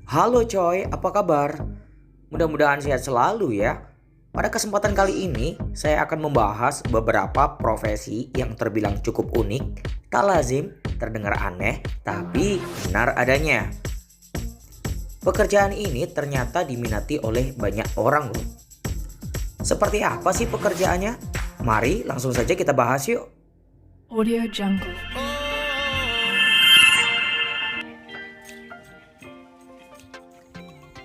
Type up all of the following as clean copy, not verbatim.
Halo coy, apa kabar? Mudah-mudahan sehat selalu ya. Pada kesempatan kali ini, saya akan membahas beberapa profesi yang terbilang cukup unik, tak lazim, terdengar aneh, tapi benar adanya. Pekerjaan ini ternyata diminati oleh banyak orang loh. Seperti apa sih pekerjaannya? Mari langsung saja kita bahas yuk. Audio Jungle.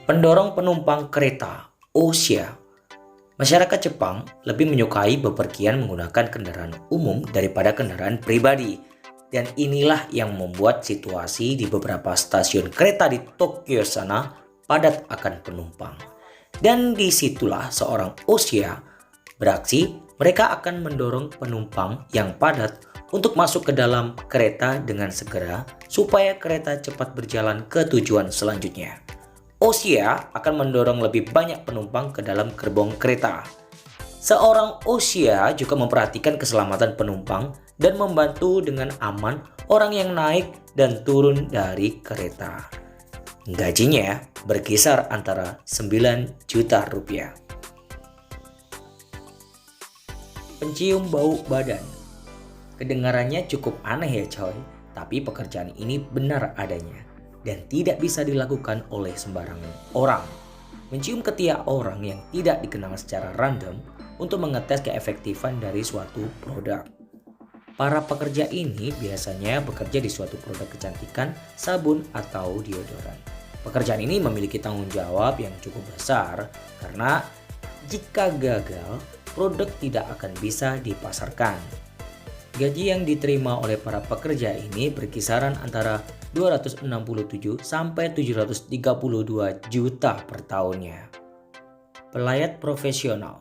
Pendorong penumpang kereta, Osha. Masyarakat Jepang lebih menyukai bepergian menggunakan kendaraan umum daripada kendaraan pribadi. Dan inilah yang membuat situasi di beberapa stasiun kereta di Tokyo sana padat akan penumpang. Dan disitulah seorang Osha beraksi, mereka akan mendorong penumpang yang padat untuk masuk ke dalam kereta dengan segera supaya kereta cepat berjalan ke tujuan selanjutnya. Osha akan mendorong lebih banyak penumpang ke dalam gerbong kereta. Seorang Osha juga memperhatikan keselamatan penumpang dan membantu dengan aman orang yang naik dan turun dari kereta. Gajinya berkisar antara 9 juta rupiah. Pencium bau badan. Kedengarannya cukup aneh ya coy, tapi pekerjaan ini benar adanya dan tidak bisa dilakukan oleh sembarangan orang. Mencium ketiak orang yang tidak dikenal secara random untuk mengetes keefektifan dari suatu produk. Para pekerja ini biasanya bekerja di suatu produk kecantikan, sabun, atau deodoran. Pekerjaan ini memiliki tanggung jawab yang cukup besar karena jika gagal, produk tidak akan bisa dipasarkan. Gaji yang diterima oleh para pekerja ini berkisaran antara 267 sampai 732 juta per tahunnya. Pelayat profesional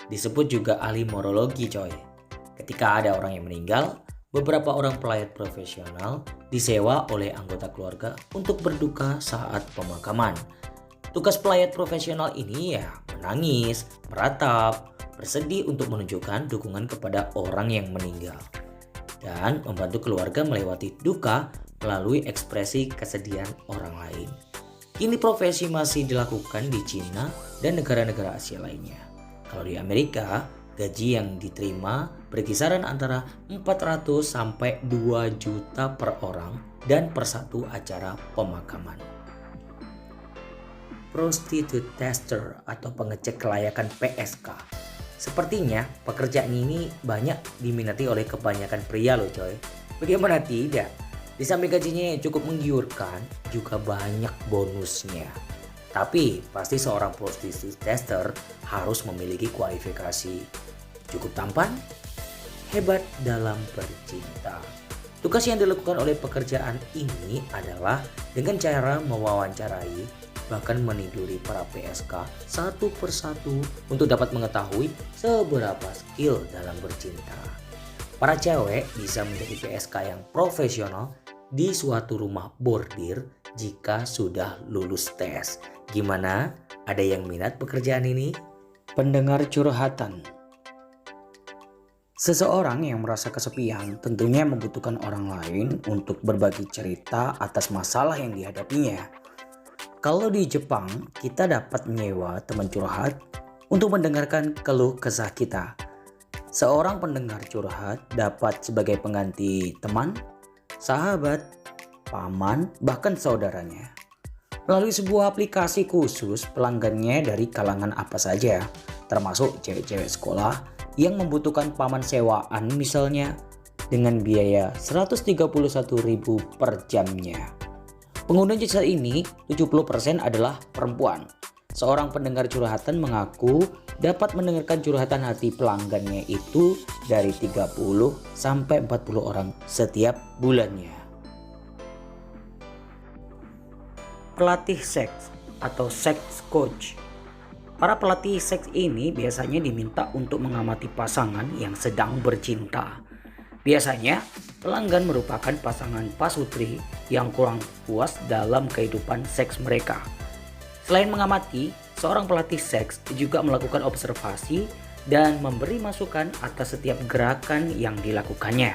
disebut juga ahli morologi coy. Ketika ada orang yang meninggal, beberapa orang pelayat profesional disewa oleh anggota keluarga untuk berduka saat pemakaman. Tugas pelayat profesional ini ya menangis, meratap, bersedih untuk menunjukkan dukungan kepada orang yang meninggal dan membantu keluarga melewati duka melalui ekspresi kesedihan orang lain. Kini profesi masih dilakukan di Cina dan negara-negara Asia lainnya. Kalau di Amerika, gaji yang diterima berkisaran antara 400 sampai 2 juta per orang dan per satu acara pemakaman. Prostitute tester atau pengecek kelayakan PSK. Sepertinya pekerjaan ini banyak diminati oleh kebanyakan pria loh coy. Bagaimana tidak? Di samping gajinya yang cukup menggiurkan, juga banyak bonusnya. Tapi pasti seorang prostitute tester harus memiliki kualifikasi cukup tampan, hebat dalam bercinta. Tugas yang dilakukan oleh pekerjaan ini adalah dengan cara mewawancarai bahkan meniduri para PSK satu persatu untuk dapat mengetahui seberapa skill dalam bercinta. Para cewek bisa menjadi PSK yang profesional di suatu rumah bordir jika sudah lulus tes. Gimana? Ada yang minat pekerjaan ini? Pendengar curhatan. Seseorang yang merasa kesepian tentunya membutuhkan orang lain untuk berbagi cerita atas masalah yang dihadapinya. Kalau di Jepang, kita dapat menyewa teman curhat untuk mendengarkan keluh kesah kita. Seorang pendengar curhat dapat sebagai pengganti teman, sahabat, paman, bahkan saudaranya. Melalui sebuah aplikasi khusus, pelanggannya dari kalangan apa saja, termasuk cewek-cewek sekolah yang membutuhkan paman sewaan misalnya, dengan biaya 131.000 per jamnya. Pengguna jasa ini 70% adalah perempuan. Seorang pendengar curhatan mengaku dapat mendengarkan curhatan hati pelanggannya itu dari 30 sampai 40 orang setiap bulannya. Pelatih seks atau sex coach. Para pelatih seks ini biasanya diminta untuk mengamati pasangan yang sedang bercinta. Biasanya, pelanggan merupakan pasangan pasutri yang kurang puas dalam kehidupan seks mereka. Selain mengamati, seorang pelatih seks juga melakukan observasi dan memberi masukan atas setiap gerakan yang dilakukannya.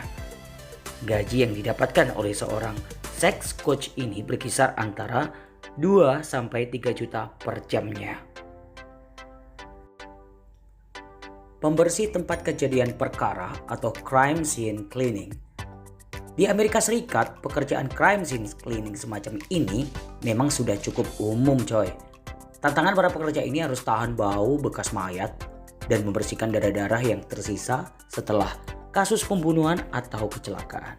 Gaji yang didapatkan oleh seorang sex coach ini berkisar antara 2-3 juta per jamnya. Pembersih tempat kejadian perkara atau crime scene cleaning. Di Amerika Serikat, pekerjaan crime scene cleaning semacam ini memang sudah cukup umum coy. Tantangan para pekerja ini harus tahan bau bekas mayat dan membersihkan darah-darah yang tersisa setelah kasus pembunuhan atau kecelakaan.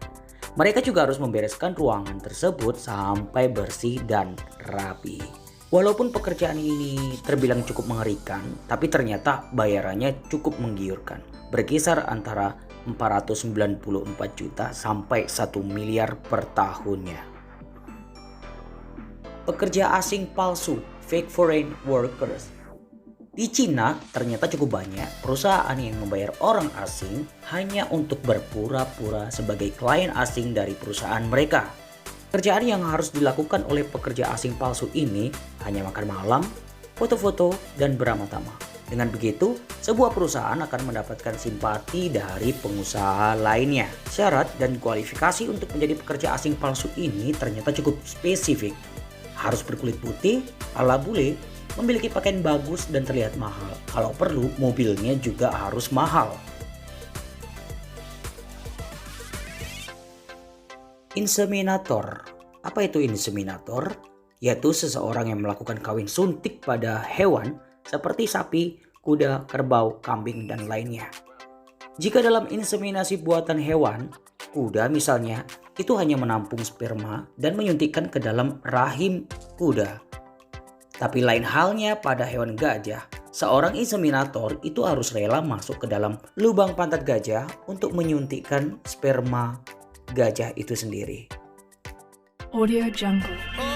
Mereka juga harus membereskan ruangan tersebut sampai bersih dan rapi. Walaupun pekerjaan ini terbilang cukup mengerikan, tapi ternyata bayarannya cukup menggiurkan. Berkisar antara 494 juta sampai 1 miliar per tahunnya. Pekerja asing palsu, fake foreign workers. Di Cina ternyata cukup banyak perusahaan yang membayar orang asing hanya untuk berpura-pura sebagai klien asing dari perusahaan mereka. Pekerjaan yang harus dilakukan oleh pekerja asing palsu ini hanya makan malam, foto-foto, dan beramah-tamah. Dengan begitu, sebuah perusahaan akan mendapatkan simpati dari pengusaha lainnya. Syarat dan kualifikasi untuk menjadi pekerja asing palsu ini ternyata cukup spesifik. Harus berkulit putih, ala bule, memiliki pakaian bagus dan terlihat mahal. Kalau perlu, mobilnya juga harus mahal. Inseminator. Apa itu inseminator? Yaitu seseorang yang melakukan kawin suntik pada hewan seperti sapi, kuda, kerbau, kambing, dan lainnya. Jika dalam inseminasi buatan hewan, kuda misalnya, itu hanya menampung sperma dan menyuntikkan ke dalam rahim kuda. Tapi lain halnya pada hewan gajah, seorang inseminator itu harus rela masuk ke dalam lubang pantat gajah untuk menyuntikkan sperma gajah itu sendiri. Audio Jungle.